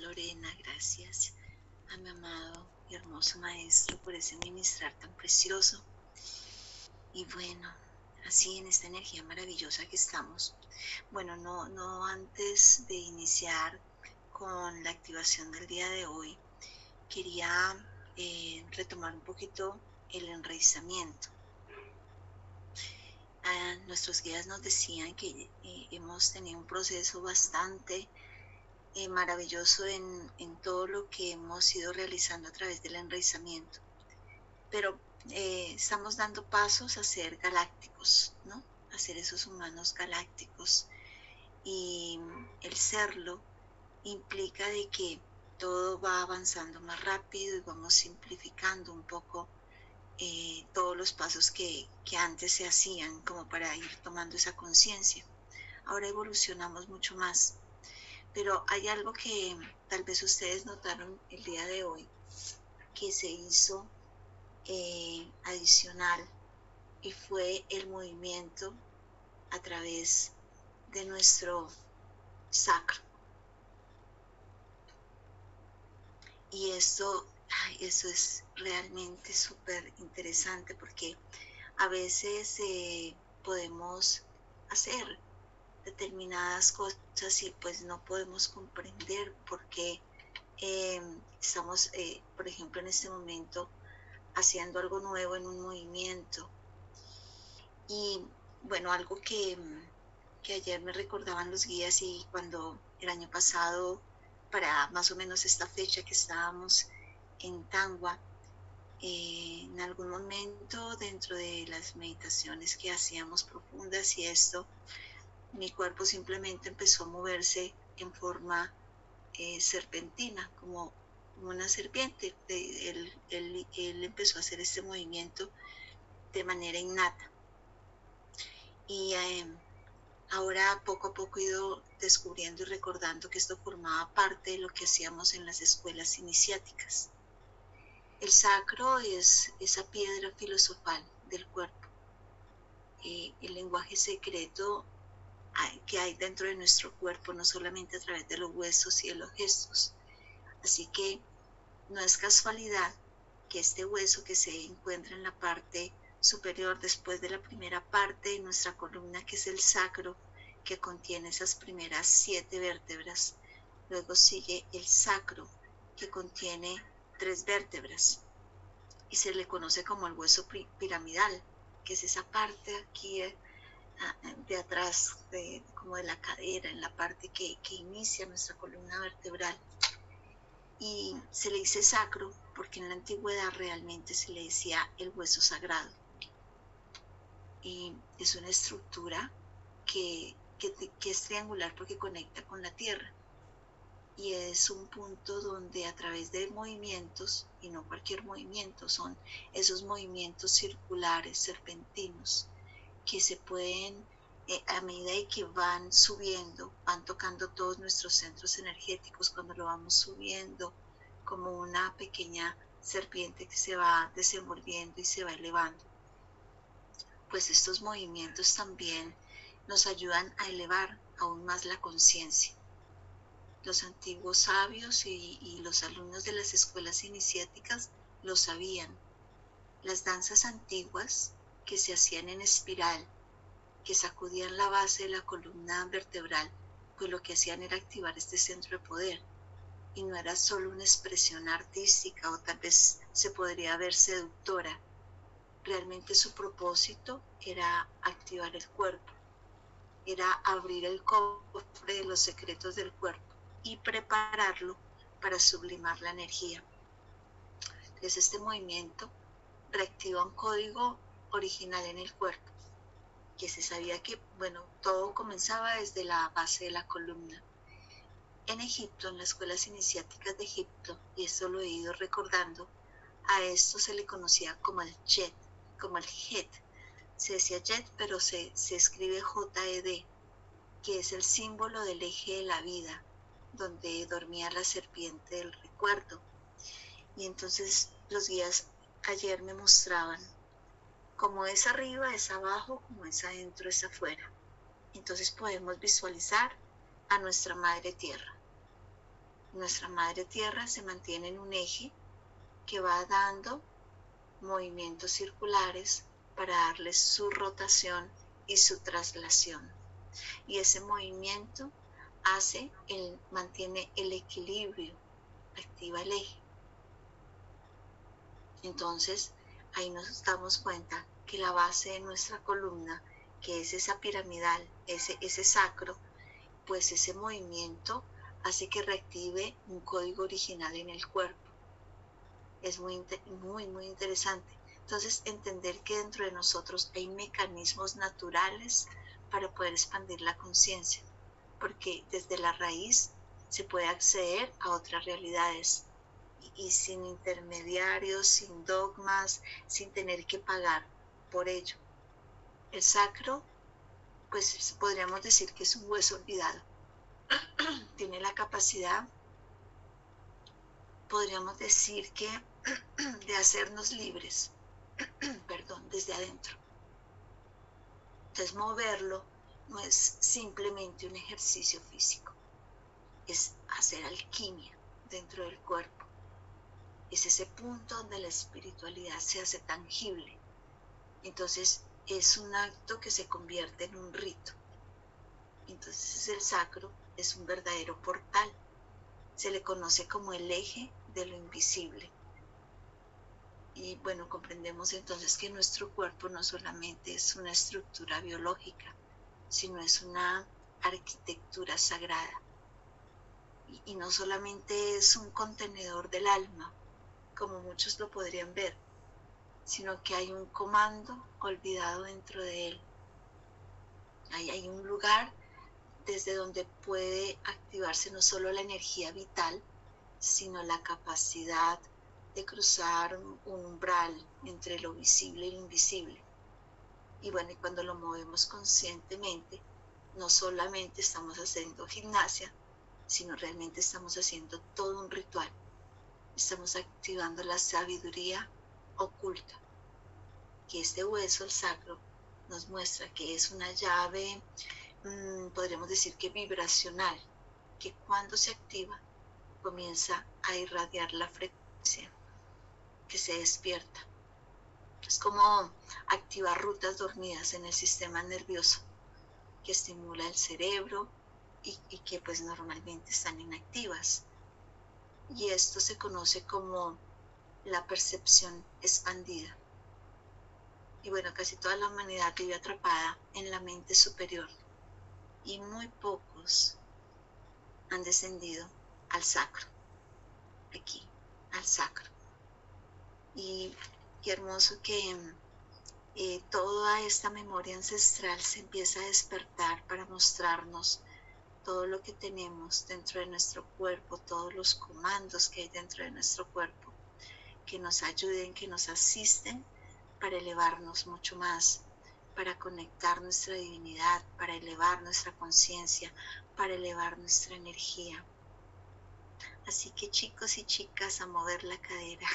Lorena, gracias a mi amado y hermoso Maestro por ese ministrar tan precioso. Y bueno, así en esta energía maravillosa que estamos. Bueno, no antes de iniciar con la activación del día de hoy, quería retomar un poquito el enraizamiento. Nuestros guías nos decían que hemos tenido un proceso bastante maravilloso en todo lo que hemos ido realizando a través del enraizamiento, pero estamos dando pasos a ser galácticos, ¿no? A ser esos humanos galácticos, y el serlo implica de que todo va avanzando más rápido y vamos simplificando un poco todos los pasos que antes se hacían como para ir tomando esa conciencia. Ahora evolucionamos mucho más, pero hay algo que tal vez ustedes notaron el día de hoy que se hizo adicional, y fue el movimiento a través de nuestro sacro. Y eso es realmente súper interesante, porque a veces podemos hacer determinadas cosas y pues no podemos comprender por qué estamos, por ejemplo, en este momento haciendo algo nuevo en un movimiento. Y bueno, algo que ayer me recordaban los guías, y cuando el año pasado, para más o menos esta fecha que estábamos en Tangua, en algún momento dentro de las meditaciones que hacíamos profundas y esto, mi cuerpo simplemente empezó a moverse en forma serpentina, como una serpiente. Él empezó a hacer este movimiento de manera innata. Y ahora poco a poco he ido descubriendo y recordando que esto formaba parte de lo que hacíamos en las escuelas iniciáticas. El sacro es esa piedra filosofal del cuerpo, el lenguaje secreto que hay dentro de nuestro cuerpo, no solamente a través de los huesos y de los gestos. Así que no es casualidad que este hueso que se encuentra en la parte superior, después de la primera parte de nuestra columna, que es el sacro, que contiene esas primeras 7 vértebras, luego sigue el sacro, que contiene 3 vértebras, y se le conoce como el hueso piramidal, que es esa parte aquí de atrás, como de la cadera, en la parte que inicia nuestra columna vertebral. Y se le dice sacro porque en la antigüedad realmente se le decía el hueso sagrado. Y es una estructura que es triangular porque conecta con la tierra. Y es un punto donde a través de movimientos, y no cualquier movimiento, son esos movimientos circulares, serpentinos, que se pueden, a medida que van subiendo, van tocando todos nuestros centros energéticos cuando lo vamos subiendo, como una pequeña serpiente que se va desenvolviendo y se va elevando. Pues estos movimientos también nos ayudan a elevar aún más la conciencia. Los antiguos sabios y los alumnos de las escuelas iniciáticas lo sabían. Las danzas antiguas que se hacían en espiral, que sacudían la base de la columna vertebral, pues lo que hacían era activar este centro de poder. Y no era solo una expresión artística, o tal vez se podría ver seductora. Realmente su propósito era activar el cuerpo, era abrir el cofre de los secretos del cuerpo y prepararlo para sublimar la energía. Entonces este movimiento reactiva un código original en el cuerpo, que se sabía que, bueno, todo comenzaba desde la base de la columna. En Egipto, en las escuelas iniciáticas de Egipto, y esto lo he ido recordando, a esto se le conocía como el Jet, como el Het. Se decía Jet, pero se escribe J-E-D, que es el símbolo del eje de la vida, donde dormía la serpiente del recuerdo. Y entonces los guías ayer me mostraban como es arriba, es abajo, como es adentro, es afuera. Entonces podemos visualizar a nuestra Madre Tierra. Nuestra madre tierra se mantiene en un eje que va dando movimientos circulares para darle su rotación y su traslación. Y ese movimiento mantiene el equilibrio, activa el eje. Entonces, ahí nos damos cuenta que la base de nuestra columna, que es esa piramidal, ese sacro, pues ese movimiento hace que reactive un código original en el cuerpo. Es muy interesante. Entonces, entender que dentro de nosotros hay mecanismos naturales para poder expandir la conciencia, porque desde la raíz se puede acceder a otras realidades y sin intermediarios, sin dogmas, sin tener que pagar por ello. El sacro, pues podríamos decir que es un hueso olvidado. Tiene la capacidad, podríamos decir que, de hacernos libres, desde adentro. Entonces, moverlo no es simplemente un ejercicio físico, es hacer alquimia dentro del cuerpo. Es ese punto donde la espiritualidad se hace tangible. Entonces, es un acto que se convierte en un rito. Entonces, el sacro es un verdadero portal. Se le conoce como el eje de lo invisible. Y bueno, comprendemos entonces que nuestro cuerpo no solamente es una estructura biológica, sino es una arquitectura sagrada. Y no solamente es un contenedor del alma, como muchos lo podrían ver, sino que hay un comando olvidado dentro de él. Ahí hay un lugar desde donde puede activarse no solo la energía vital, sino la capacidad de cruzar un umbral entre lo visible y lo invisible. Y bueno, y cuando lo movemos conscientemente, no solamente estamos haciendo gimnasia, sino realmente estamos haciendo todo un ritual. Estamos activando la sabiduría oculta, que este hueso, el sacro, nos muestra que es una llave, podríamos decir que vibracional, que cuando se activa comienza a irradiar la frecuencia, que se despierta. Es como activar rutas dormidas en el sistema nervioso, que estimula el cerebro y que pues normalmente están inactivas. Y esto se conoce como la percepción expandida. Y bueno, casi toda la humanidad vive atrapada en la mente superior y muy pocos han descendido al sacro, aquí, al sacro. Y qué hermoso que toda esta memoria ancestral se empieza a despertar para mostrarnos todo lo que tenemos dentro de nuestro cuerpo, todos los comandos que hay dentro de nuestro cuerpo, que nos ayuden, que nos asisten para elevarnos mucho más, para conectar nuestra divinidad, para elevar nuestra conciencia, para elevar nuestra energía. Así que chicos y chicas, a mover la cadera.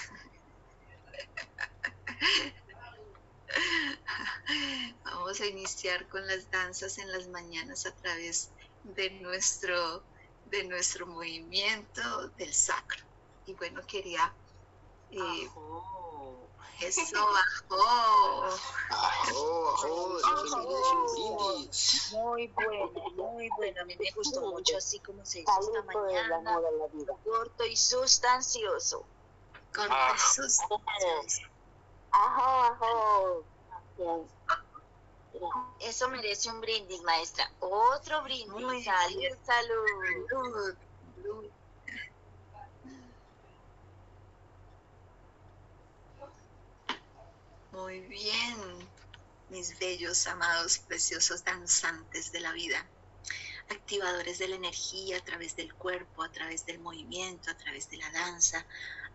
Vamos a iniciar con las danzas en las mañanas a través de nuestro movimiento del sacro. Y bueno, quería... eso, bajó. Muy buena. A mí me gustó mucho así como se hizo esta mañana. Corto y sustancioso. Eso merece un brindis, maestra. Otro brindis. Salud. Muy bien, mis bellos, amados, preciosos danzantes de la vida, activadores de la energía a través del cuerpo, a través del movimiento, a través de la danza,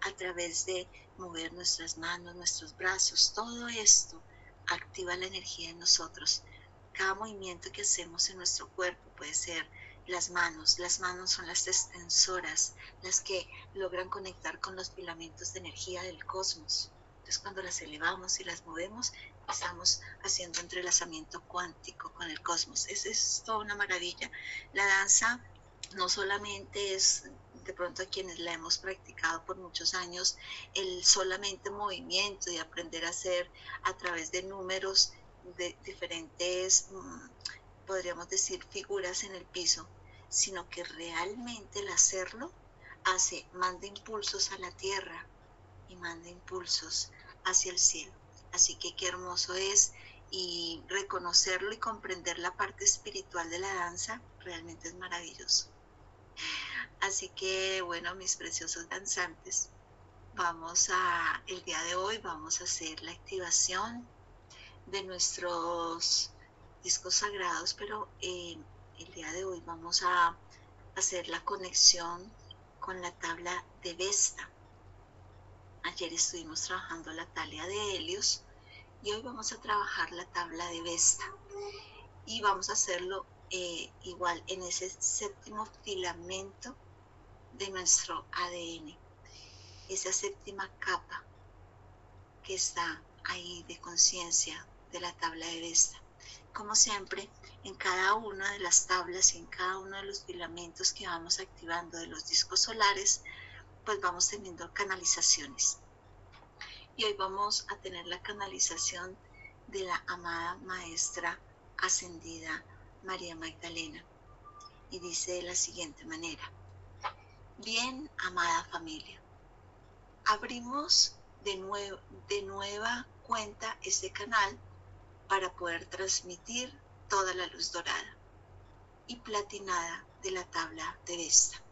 a través de mover nuestras manos, nuestros brazos. Todo esto activa la energía en nosotros. Cada movimiento que hacemos en nuestro cuerpo puede ser las manos son las extensoras, las que logran conectar con los filamentos de energía del cosmos. Entonces, cuando las elevamos y las movemos, estamos haciendo entrelazamiento cuántico con el cosmos. Es toda una maravilla. La danza no solamente es de pronto a quienes la hemos practicado por muchos años, el solamente movimiento y aprender a hacer a través de números de diferentes, podríamos decir, figuras en el piso, sino que realmente el hacerlo manda impulsos a la tierra y manda impulsos hacia el cielo. Así que qué hermoso es, y reconocerlo y comprender la parte espiritual de la danza realmente es maravilloso. Así que bueno, mis preciosos danzantes, el día de hoy vamos a hacer la activación de nuestros discos sagrados, pero el día de hoy vamos a hacer la conexión con la tabla de Vesta. Ayer estuvimos trabajando la tabla de Helios y hoy vamos a trabajar la tabla de Vesta, y vamos a hacerlo igual en ese séptimo filamento de nuestro ADN, esa séptima capa que está ahí de conciencia de la tabla de Vesta. Como siempre, en cada una de las tablas y en cada uno de los filamentos que vamos activando de los discos solares, pues vamos teniendo canalizaciones. Y hoy vamos a tener la canalización de la amada Maestra Ascendida María Magdalena. Y dice de la siguiente manera: bien, amada familia, abrimos de nueva cuenta este canal para poder transmitir toda la luz dorada y platinada de la tabla de Vesta.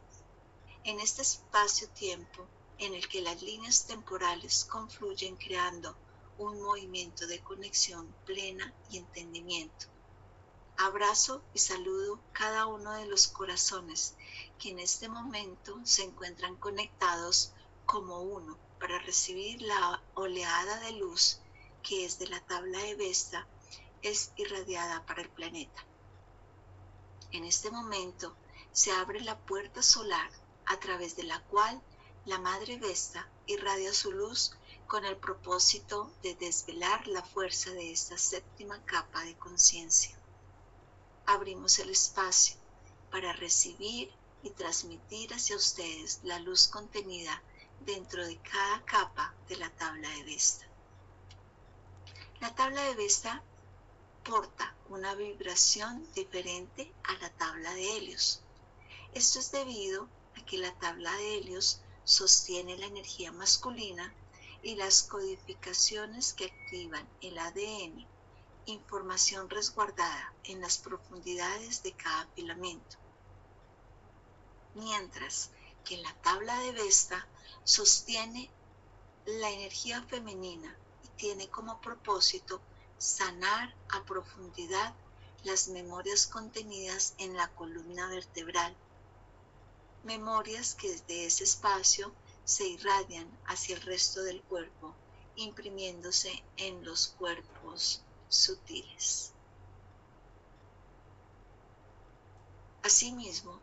En este espacio-tiempo en el que las líneas temporales confluyen creando un movimiento de conexión plena y entendimiento. Abrazo y saludo cada uno de los corazones que en este momento se encuentran conectados como uno para recibir la oleada de luz que desde la tabla de Vesta es irradiada para el planeta. En este momento se abre la puerta solar a través de la cual la Madre Vesta irradia su luz con el propósito de desvelar la fuerza de esta séptima capa de conciencia. Abrimos el espacio para recibir y transmitir hacia ustedes la luz contenida dentro de cada capa de la tabla de Vesta. La tabla de Vesta porta una vibración diferente a la tabla de Helios. Esto es debido a que la tabla de Helios sostiene la energía masculina y las codificaciones que activan el ADN, información resguardada en las profundidades de cada filamento. Mientras que la tabla de Vesta sostiene la energía femenina y tiene como propósito sanar a profundidad las memorias contenidas en la columna vertebral, memorias que desde ese espacio se irradian hacia el resto del cuerpo, imprimiéndose en los cuerpos sutiles. Asimismo,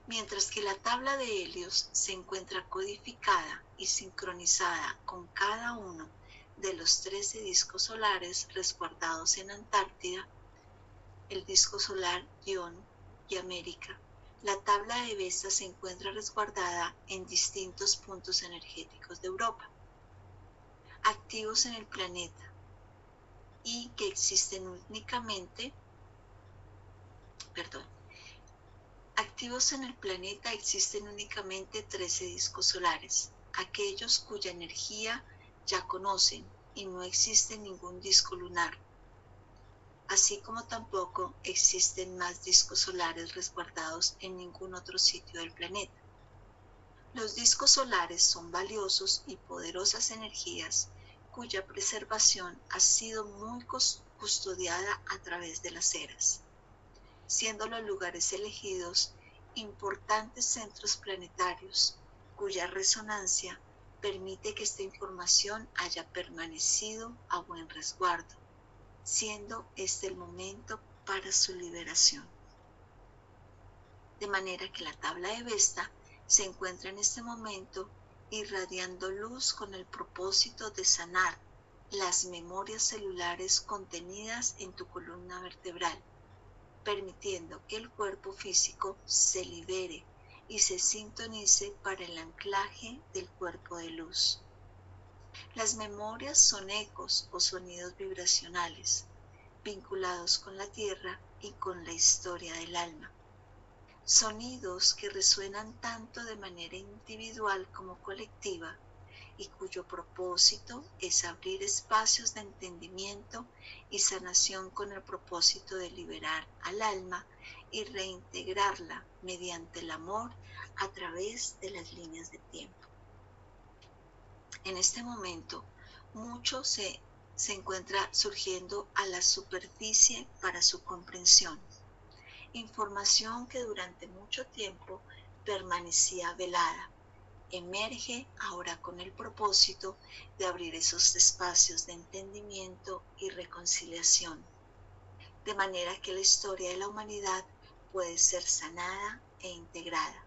mientras que la tabla de Helios se encuentra codificada y sincronizada con cada uno de los 13 discos solares resguardados en Antártida, el disco solar Ión y América, la tabla de Vesta se encuentra resguardada en distintos puntos energéticos de Europa, activos en el planeta, y que existen únicamente, activos en el planeta existen únicamente 13 discos solares, aquellos cuya energía ya conocen, y no existe ningún disco lunar, así como tampoco existen más discos solares resguardados en ningún otro sitio del planeta. Los discos solares son valiosos y poderosas energías cuya preservación ha sido muy custodiada a través de las eras, siendo los lugares elegidos importantes centros planetarios cuya resonancia permite que esta información haya permanecido a buen resguardo, siendo este el momento para su liberación. De manera que la tabla de Vesta se encuentra en este momento irradiando luz con el propósito de sanar las memorias celulares contenidas en tu columna vertebral, permitiendo que el cuerpo físico se libere y se sintonice para el anclaje del cuerpo de luz. Las memorias son ecos o sonidos vibracionales vinculados con la tierra y con la historia del alma. Sonidos que resuenan tanto de manera individual como colectiva y cuyo propósito es abrir espacios de entendimiento y sanación con el propósito de liberar al alma y reintegrarla mediante el amor a través de las líneas de tiempo. En este momento, mucho se encuentra surgiendo a la superficie para su comprensión. Información que durante mucho tiempo permanecía velada, emerge ahora con el propósito de abrir esos espacios de entendimiento y reconciliación, de manera que la historia de la humanidad puede ser sanada e integrada.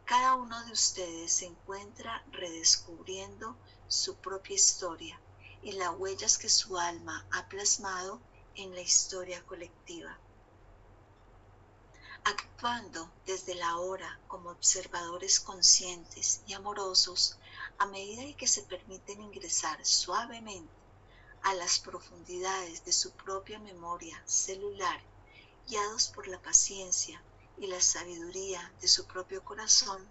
Cada uno de ustedes se encuentra redescubriendo su propia historia y las huellas que su alma ha plasmado en la historia colectiva. Actuando desde la hora como observadores conscientes y amorosos, a medida que se permiten ingresar suavemente a las profundidades de su propia memoria celular, guiados por la paciencia y la sabiduría de su propio corazón,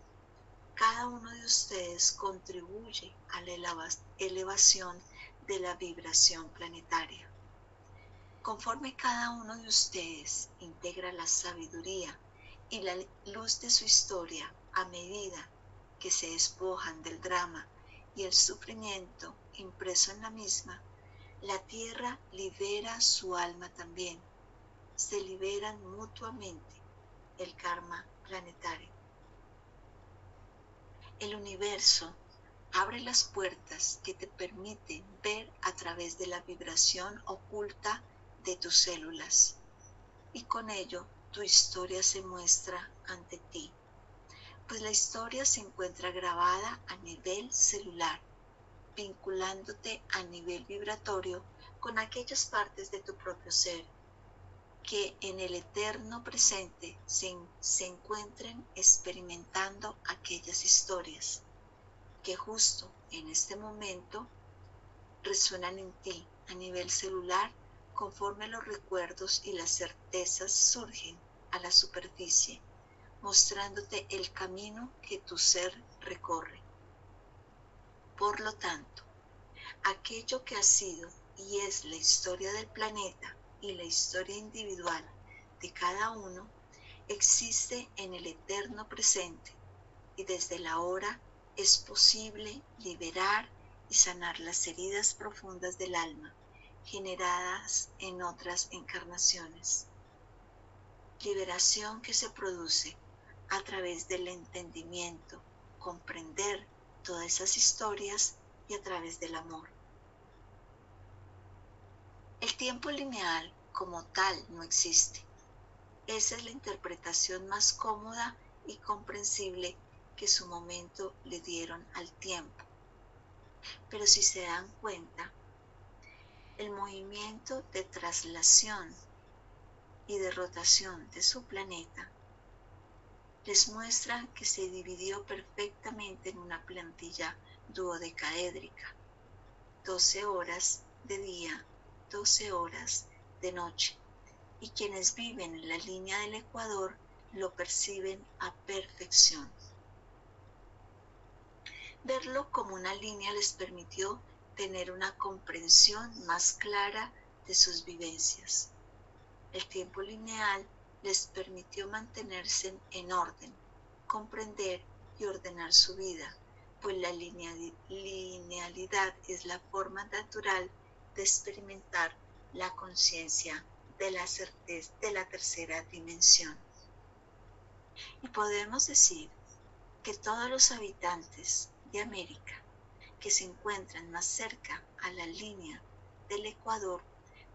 cada uno de ustedes contribuye a la elevación de la vibración planetaria. Conforme cada uno de ustedes integra la sabiduría y la luz de su historia a medida que se despojan del drama y el sufrimiento impreso en la misma, la Tierra libera su alma también. Se liberan mutuamente el karma planetario. El universo abre las puertas que te permiten ver a través de la vibración oculta de tus células, y con ello tu historia se muestra ante ti, pues la historia se encuentra grabada a nivel celular, vinculándote a nivel vibratorio con aquellas partes de tu propio ser que en el eterno presente se encuentren experimentando aquellas historias que justo en este momento resuenan en ti a nivel celular conforme los recuerdos y las certezas surgen a la superficie, mostrándote el camino que tu ser recorre. Por lo tanto, aquello que ha sido y es la historia del planeta y la historia individual de cada uno existe en el eterno presente y desde la hora es posible liberar y sanar las heridas profundas del alma generadas en otras encarnaciones. Liberación que se produce a través del entendimiento, comprender todas esas historias y a través del amor. El tiempo lineal como tal no existe. Esa es la interpretación más cómoda y comprensible que su momento le dieron al tiempo. Pero si se dan cuenta, el movimiento de traslación y de rotación de su planeta les muestra que se dividió perfectamente en una plantilla duodecaédrica, 12 horas de día, 12 horas de noche, y quienes viven en la línea del Ecuador lo perciben a perfección. Verlo como una línea les permitió tener una comprensión más clara de sus vivencias. El tiempo lineal les permitió mantenerse en orden, comprender y ordenar su vida, pues la linealidad es la forma natural de experimentar la conciencia de la tercera dimensión. Y podemos decir que todos los habitantes de América que se encuentran más cerca a la línea del Ecuador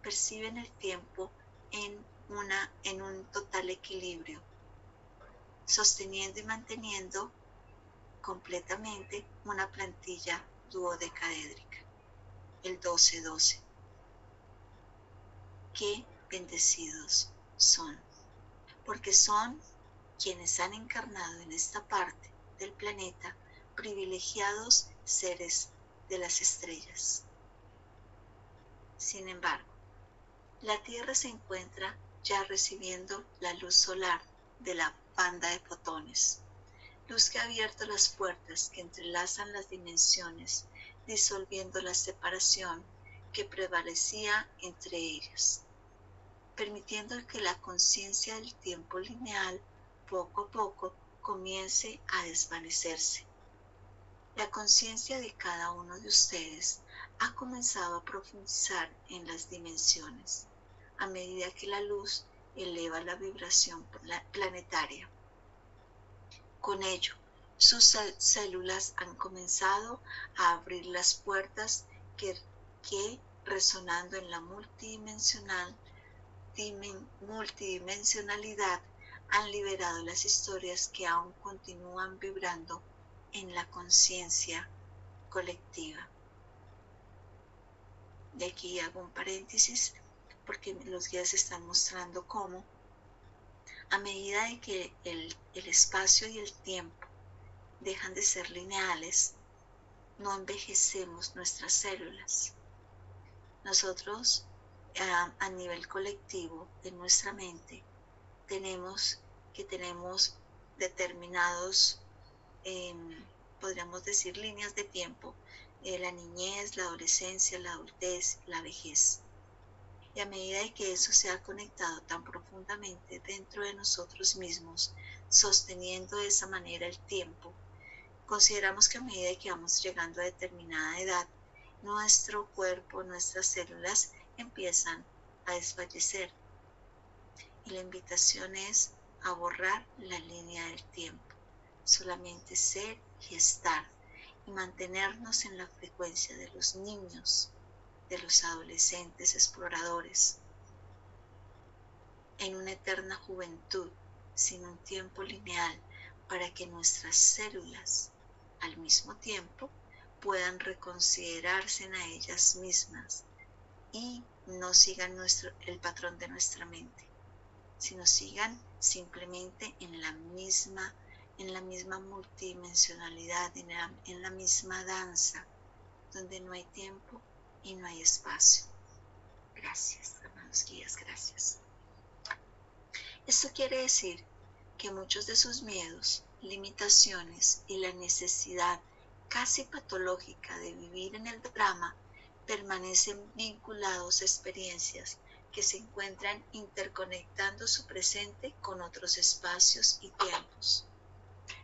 perciben el tiempo en un total equilibrio, sosteniendo y manteniendo completamente una plantilla duodecaédrica, el 12-12. Qué bendecidos son, porque son quienes han encarnado en esta parte del planeta, privilegiados seres de las estrellas. Sin embargo, la Tierra se encuentra ya recibiendo la luz solar de la banda de fotones, luz que ha abierto las puertas que entrelazan las dimensiones, disolviendo la separación que prevalecía entre ellas, permitiendo que la conciencia del tiempo lineal poco a poco comience a desvanecerse. La conciencia de cada uno de ustedes ha comenzado a profundizar en las dimensiones, a medida que la luz eleva la vibración planetaria. Con ello, sus células han comenzado a abrir las puertas que resonando en la multidimensionalidad han liberado las historias que aún continúan vibrando en la conciencia colectiva. De aquí hago un paréntesis porque los guías están mostrando cómo a medida de que el espacio y el tiempo dejan de ser lineales, no envejecemos nuestras células. Nosotros a nivel colectivo en nuestra mente tenemos determinados, podríamos decir, líneas de tiempo, la niñez, la adolescencia, la adultez, la vejez. Y a medida de que eso se ha conectado tan profundamente dentro de nosotros mismos, sosteniendo de esa manera el tiempo, consideramos que a medida de que vamos llegando a determinada edad, nuestro cuerpo, nuestras células empiezan a desfallecer. Y la invitación es a borrar la línea del tiempo, solamente ser y estar, y mantenernos en la frecuencia de los niños, de los adolescentes exploradores, en una eterna juventud, sin un tiempo lineal, para que nuestras células, al mismo tiempo, puedan reconsiderarse a ellas mismas y no sigan el patrón de nuestra mente, sino sigan simplemente en la misma multidimensionalidad, en la misma danza, donde no hay tiempo y no hay espacio. Gracias, hermanos guías, gracias. Esto quiere decir que muchos de sus miedos, limitaciones y la necesidad casi patológica de vivir en el drama permanecen vinculados a experiencias que se encuentran interconectando su presente con otros espacios y tiempos.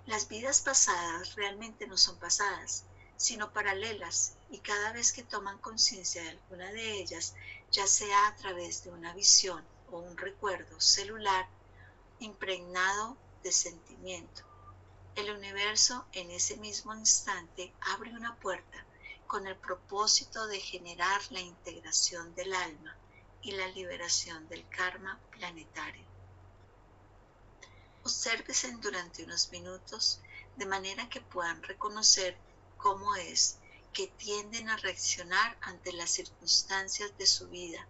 Las vidas pasadas realmente no son pasadas, sino paralelas, y cada vez que toman conciencia de alguna de ellas, ya sea a través de una visión o un recuerdo celular impregnado de sentimiento, el universo en ese mismo instante abre una puerta con el propósito de generar la integración del alma y la liberación del karma planetario. Obsérvense durante unos minutos de manera que puedan reconocer cómo es que tienden a reaccionar ante las circunstancias de su vida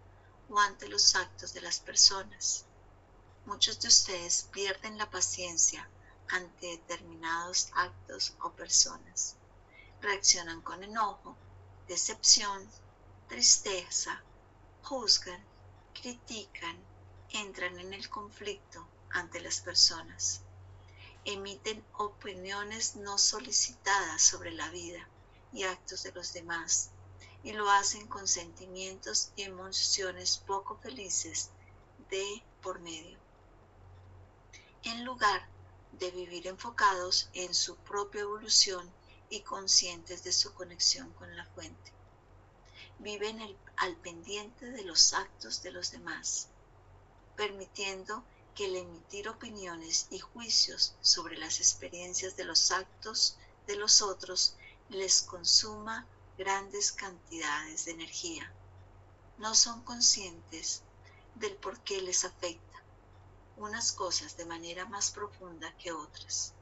o ante los actos de las personas. Muchos de ustedes pierden la paciencia ante determinados actos o personas. Reaccionan con enojo, decepción, tristeza, juzgan, critican, entran en el conflicto ante las personas. Emiten opiniones no solicitadas sobre la vida y actos de los demás, y lo hacen con sentimientos y emociones poco felices de por medio. En lugar de vivir enfocados en su propia evolución y conscientes de su conexión con la fuente, viven al pendiente de los actos de los demás, permitiendo que el emitir opiniones y juicios sobre las experiencias de los actos de los otros les consuma grandes cantidades de energía. No son conscientes del por qué les afecta unas cosas de manera más profunda que otras.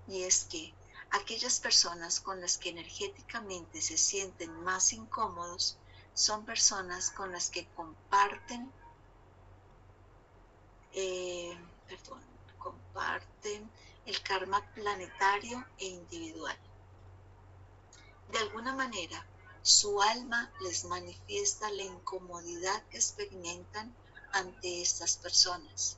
Y es que aquellas personas con las que energéticamente se sienten más incómodos son personas con las que comparten comparten el karma planetario e individual. De alguna manera, su alma les manifiesta la incomodidad que experimentan ante estas personas,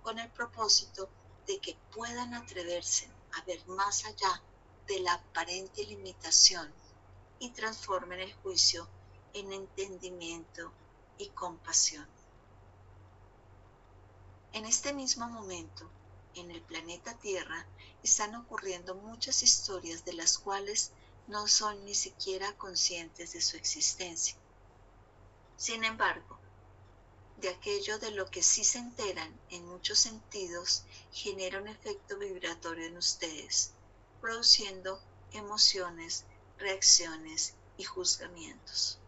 con el propósito de que puedan atreverse a ver más allá de la aparente limitación y transformen el juicio en entendimiento y compasión. En este mismo momento, en el planeta Tierra, están ocurriendo muchas historias de las cuales no son ni siquiera conscientes de su existencia. Sin embargo, de aquello de lo que sí se enteran en muchos sentidos, genera un efecto vibratorio en ustedes, produciendo emociones, reacciones y juzgamientos.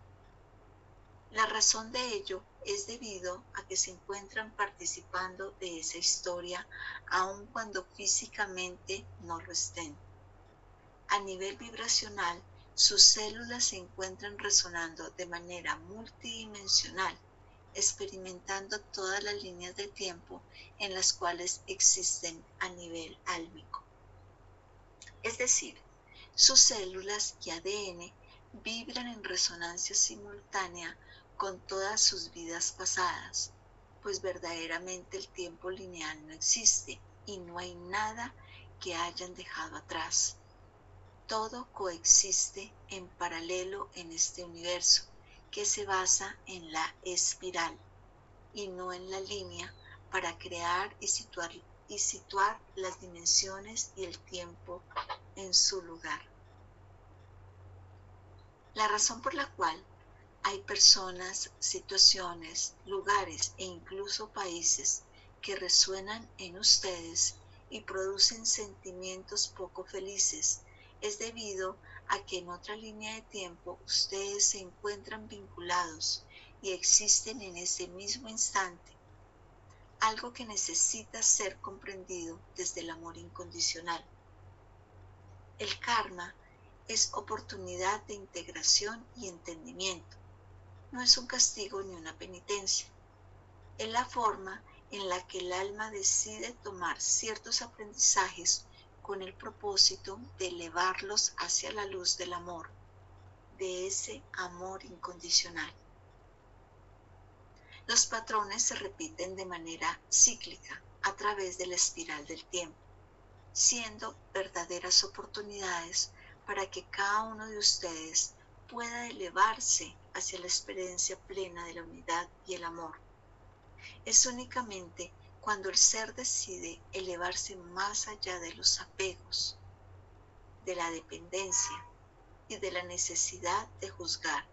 La razón de ello es debido a que se encuentran participando de esa historia aun cuando físicamente no lo estén. A nivel vibracional, sus células se encuentran resonando de manera multidimensional, experimentando todas las líneas de tiempo en las cuales existen a nivel álmico. Es decir, sus células y ADN vibran en resonancia simultánea con todas sus vidas pasadas, pues verdaderamente el tiempo lineal no existe y no hay nada que hayan dejado atrás. Todo coexiste en paralelo en este universo, que se basa en la espiral y no en la línea para crear y situar las dimensiones y el tiempo en su lugar. La razón por la cual hay personas, situaciones, lugares e incluso países que resuenan en ustedes y producen sentimientos poco felices es debido a que en otra línea de tiempo ustedes se encuentran vinculados y existen en ese mismo instante, algo que necesita ser comprendido desde el amor incondicional. El karma es oportunidad de integración y entendimiento. No es un castigo ni una penitencia. Es la forma en la que el alma decide tomar ciertos aprendizajes con el propósito de elevarlos hacia la luz del amor, de ese amor incondicional. Los patrones se repiten de manera cíclica a través de la espiral del tiempo, siendo verdaderas oportunidades para que cada uno de ustedes pueda elevarse hacia la experiencia plena de la unidad y el amor. Es únicamente cuando el ser decide elevarse más allá de los apegos, de la dependencia y de la necesidad de juzgar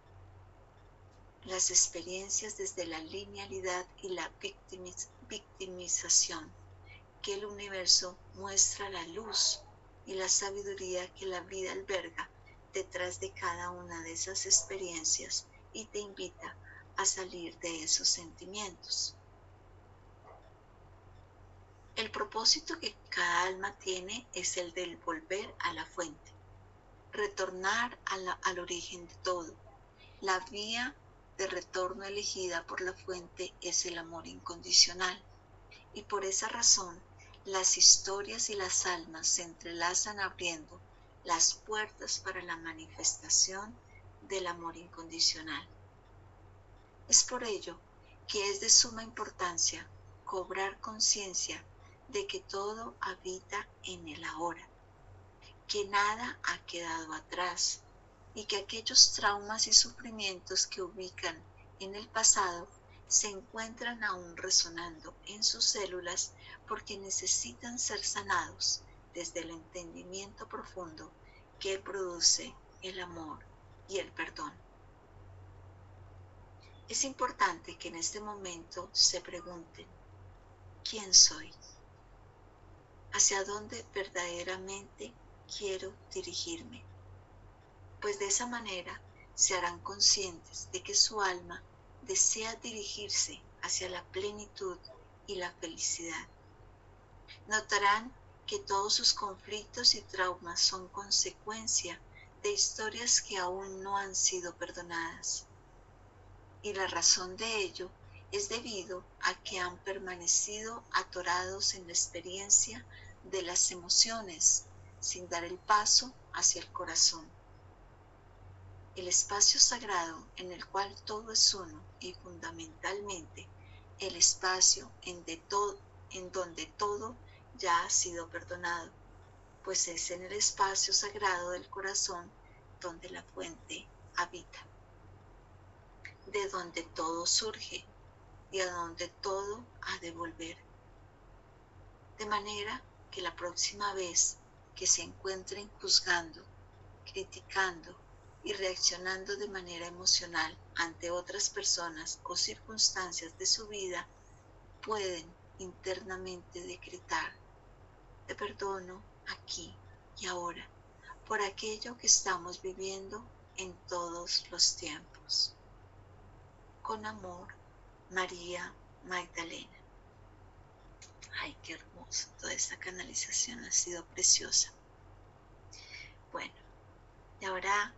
las experiencias desde la linealidad y la victimización, que el universo muestra la luz y la sabiduría que la vida alberga detrás de cada una de esas experiencias y te invita a salir de esos sentimientos. El propósito que cada alma tiene es el del volver a la fuente, retornar al origen de todo. La vía de retorno elegida por la fuente es el amor incondicional, y por esa razón las historias y las almas se entrelazan abriendo las puertas para la manifestación del amor incondicional. Es por ello que es de suma importancia cobrar conciencia de que todo habita en el ahora, que nada ha quedado atrás y que aquellos traumas y sufrimientos que ubican en el pasado se encuentran aún resonando en sus células porque necesitan ser sanados desde el entendimiento profundo que produce el amor y el perdón. Es importante que en este momento se pregunten, ¿quién soy? ¿Hacia dónde verdaderamente quiero dirigirme? Pues de esa manera se harán conscientes de que su alma desea dirigirse hacia la plenitud y la felicidad. Notarán que todos sus conflictos y traumas son consecuencia de historias que aún no han sido perdonadas. Y la razón de ello es debido a que han permanecido atorados en la experiencia de las emociones sin dar el paso hacia el corazón. El espacio sagrado en el cual todo es uno y fundamentalmente el espacio en donde todo ya ha sido perdonado, pues es en el espacio sagrado del corazón donde la fuente habita, de donde todo surge y a donde todo ha de volver. De manera que la próxima vez que se encuentren juzgando, criticando y reaccionando de manera emocional ante otras personas o circunstancias de su vida, pueden internamente decretar: te perdono aquí y ahora por aquello que estamos viviendo en todos los tiempos. Con amor, María Magdalena. Ay, qué hermoso. Toda esta canalización ha sido preciosa. Bueno, y ahora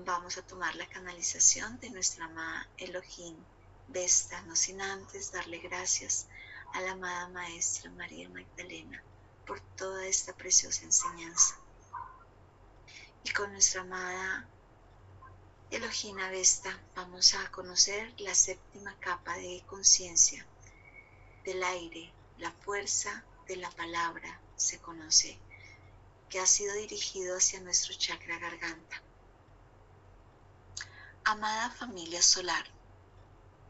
vamos a tomar la canalización de nuestra amada Elohim Vesta, no sin antes darle gracias a la amada Maestra María Magdalena por toda esta preciosa enseñanza. Y con nuestra amada Elohim Vesta vamos a conocer la séptima capa de conciencia del aire, la fuerza de la palabra se conoce, que ha sido dirigido hacia nuestro chakra garganta. Amada familia solar,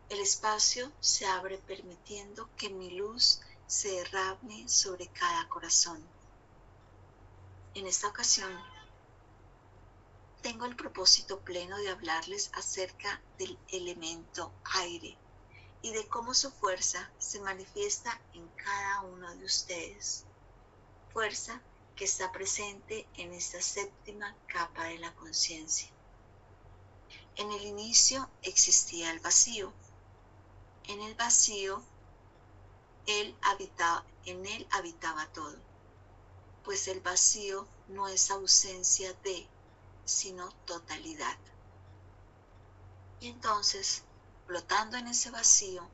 el espacio se abre permitiendo que mi luz se derrame sobre cada corazón. En esta ocasión, tengo el propósito pleno de hablarles acerca del elemento aire y de cómo su fuerza se manifiesta en cada uno de ustedes. Fuerza que está presente en esta séptima capa de la conciencia. En el inicio existía el vacío. En el vacío, en él habitaba todo, pues el vacío no es ausencia de, sino totalidad. Y entonces, flotando en ese vacío,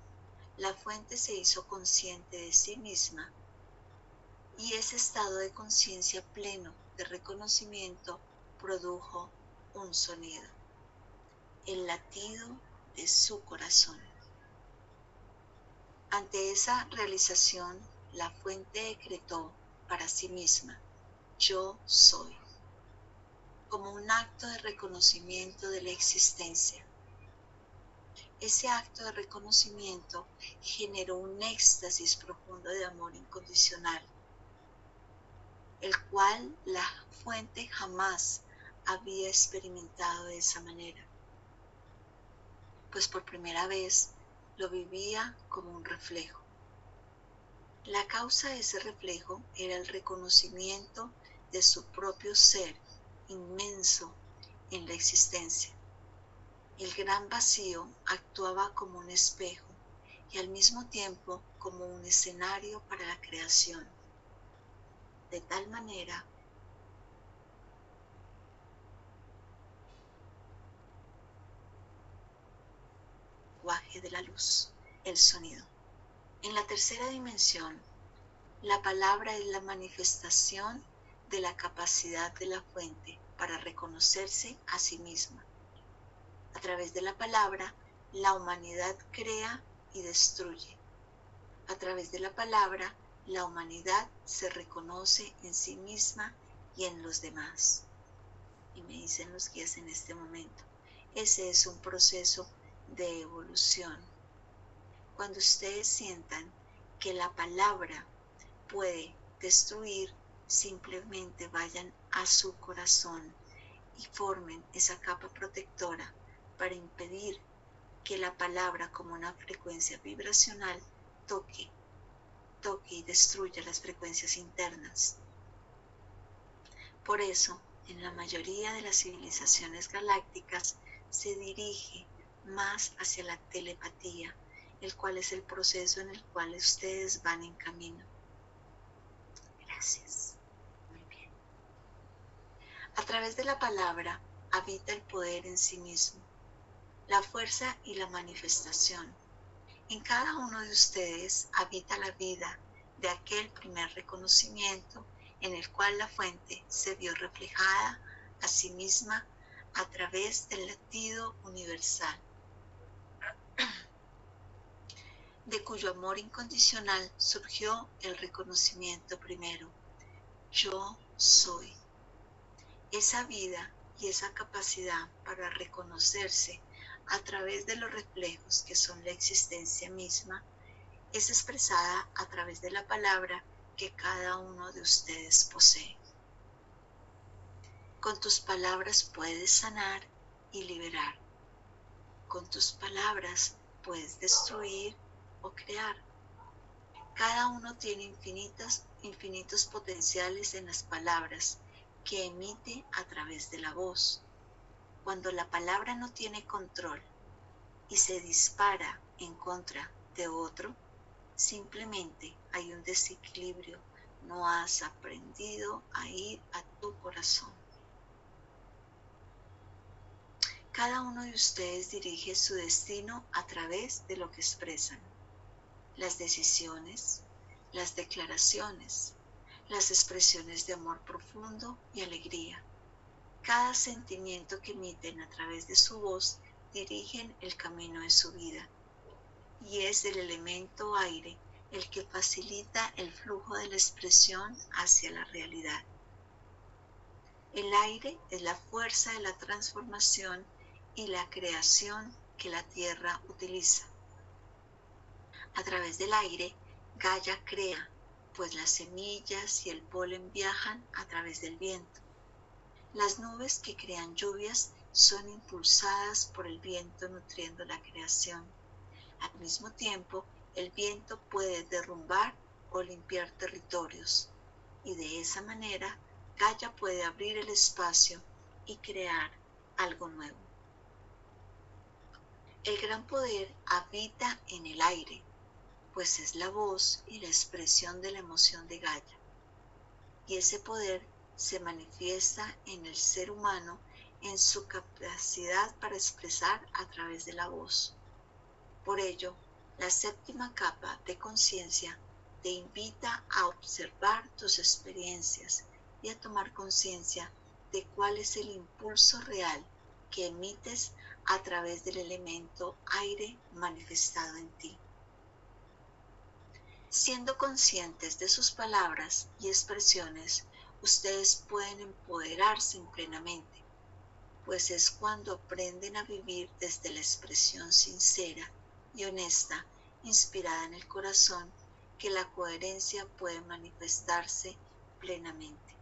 la fuente se hizo consciente de sí misma, y ese estado de conciencia pleno de reconocimiento produjo un sonido, el latido de su corazón. Ante esa realización, la fuente decretó para sí misma: yo soy, como un acto de reconocimiento de la existencia. Ese acto de reconocimiento generó un éxtasis profundo de amor incondicional, el cual la fuente jamás había experimentado de esa manera, pues por primera vez lo vivía como un reflejo. La causa de ese reflejo era el reconocimiento de su propio ser inmenso en la existencia. El gran vacío actuaba como un espejo y al mismo tiempo como un escenario para la creación. De tal manera lenguaje de la luz, el sonido. En la tercera dimensión, la palabra es la manifestación de la capacidad de la fuente para reconocerse a sí misma. A través de la palabra, la humanidad crea y destruye. A través de la palabra, la humanidad se reconoce en sí misma y en los demás. Y me dicen los guías en este momento, ese es un proceso de evolución. Cuando ustedes sientan que la palabra puede destruir, simplemente vayan a su corazón y formen esa capa protectora para impedir que la palabra como una frecuencia vibracional toque y destruya las frecuencias internas. Por eso, en la mayoría de las civilizaciones galácticas se dirige más hacia la telepatía, el cual es el proceso en el cual ustedes van en camino. Gracias. Muy bien. A través de la palabra habita el poder en sí mismo, la fuerza y la manifestación. En cada uno de ustedes habita la vida de aquel primer reconocimiento en el cual la fuente se vio reflejada a sí misma a través del latido universal, de cuyo amor incondicional surgió el reconocimiento primero. Yo soy. Esa vida y esa capacidad para reconocerse a través de los reflejos que son la existencia misma es expresada a través de la palabra que cada uno de ustedes posee. Con tus palabras puedes sanar y liberar. Con tus palabras puedes destruir o crear. Cada uno tiene infinitos potenciales en las palabras que emite a través de la voz. Cuando la palabra no tiene control y se dispara en contra de otro, simplemente hay un desequilibrio. No has aprendido a ir a tu corazón. Cada uno de ustedes dirige su destino a través de lo que expresan. Las decisiones, las declaraciones, las expresiones de amor profundo y alegría. Cada sentimiento que emiten a través de su voz dirigen el camino de su vida. Y es el elemento aire el que facilita el flujo de la expresión hacia la realidad. El aire es la fuerza de la transformación y la creación que la tierra utiliza. A través del aire, Gaia crea, pues las semillas y el polen viajan a través del viento. Las nubes que crean lluvias son impulsadas por el viento nutriendo la creación. Al mismo tiempo, el viento puede derrumbar o limpiar territorios, y de esa manera Gaia puede abrir el espacio y crear algo nuevo. El gran poder habita en el aire, pues es la voz y la expresión de la emoción de Gaia. Y ese poder se manifiesta en el ser humano en su capacidad para expresar a través de la voz. Por ello, la séptima capa de conciencia te invita a observar tus experiencias y a tomar conciencia de cuál es el impulso real que emites a través del elemento aire manifestado en ti. Siendo conscientes de sus palabras y expresiones, ustedes pueden empoderarse plenamente, pues es cuando aprenden a vivir desde la expresión sincera y honesta, inspirada en el corazón, que la coherencia puede manifestarse plenamente.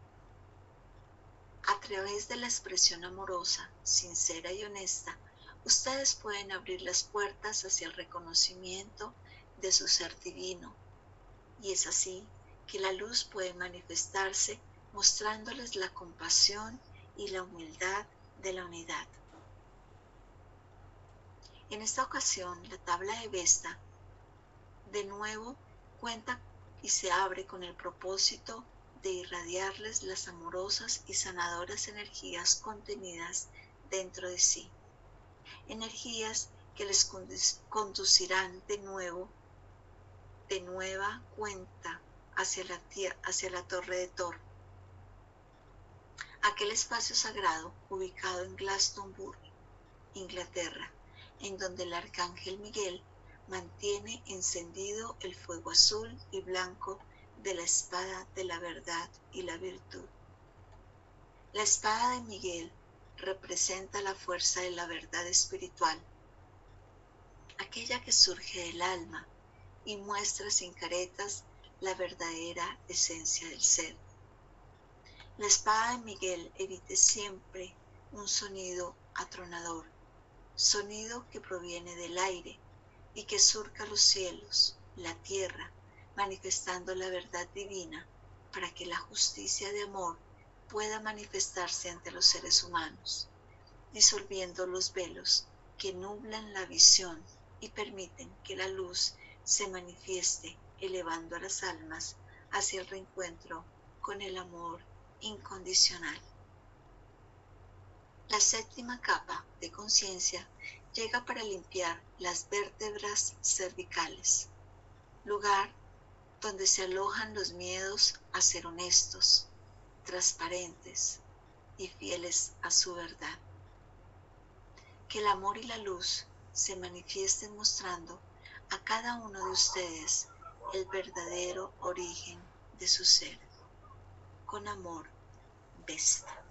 A través de la expresión amorosa, sincera y honesta, ustedes pueden abrir las puertas hacia el reconocimiento de su ser divino, y es así que la luz puede manifestarse mostrándoles la compasión y la humildad de la unidad. En esta ocasión, la tabla de Vesta de nuevo cuenta y se abre con el propósito de irradiarles las amorosas y sanadoras energías contenidas dentro de sí. Energías que les conducirán de nueva cuenta hacia la torre de Thor, aquel espacio sagrado ubicado en Glastonbury, Inglaterra, en donde el arcángel Miguel mantiene encendido el fuego azul y blanco de la espada de la verdad y la virtud. La espada de Miguel representa la fuerza de la verdad espiritual, aquella que surge del alma y muestra sin caretas la verdadera esencia del ser. La espada de Miguel emite siempre un sonido atronador, sonido que proviene del aire y que surca los cielos, la tierra, manifestando la verdad divina para que la justicia de amor pueda manifestarse ante los seres humanos, disolviendo los velos que nublan la visión y permiten que la luz se manifieste, elevando a las almas hacia el reencuentro con el amor incondicional. La séptima capa de conciencia llega para limpiar las vértebras cervicales, lugar donde se alojan los miedos a ser honestos, transparentes y fieles a su verdad. Que el amor y la luz se manifiesten mostrando a cada uno de ustedes el verdadero origen de su ser. Con amor, Vesta.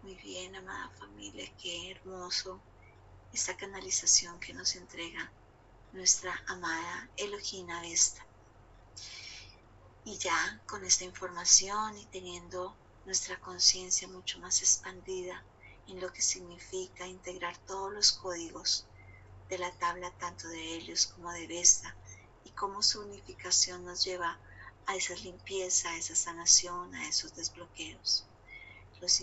Muy bien, amada familia, qué hermoso esta canalización que nos entrega nuestra amada Elohina Vesta. Y ya con esta información y teniendo nuestra conciencia mucho más expandida en lo que significa integrar todos los códigos de la tabla tanto de Helios como de Vesta y cómo su unificación nos lleva a esa limpieza, a esa sanación, a esos desbloqueos. Los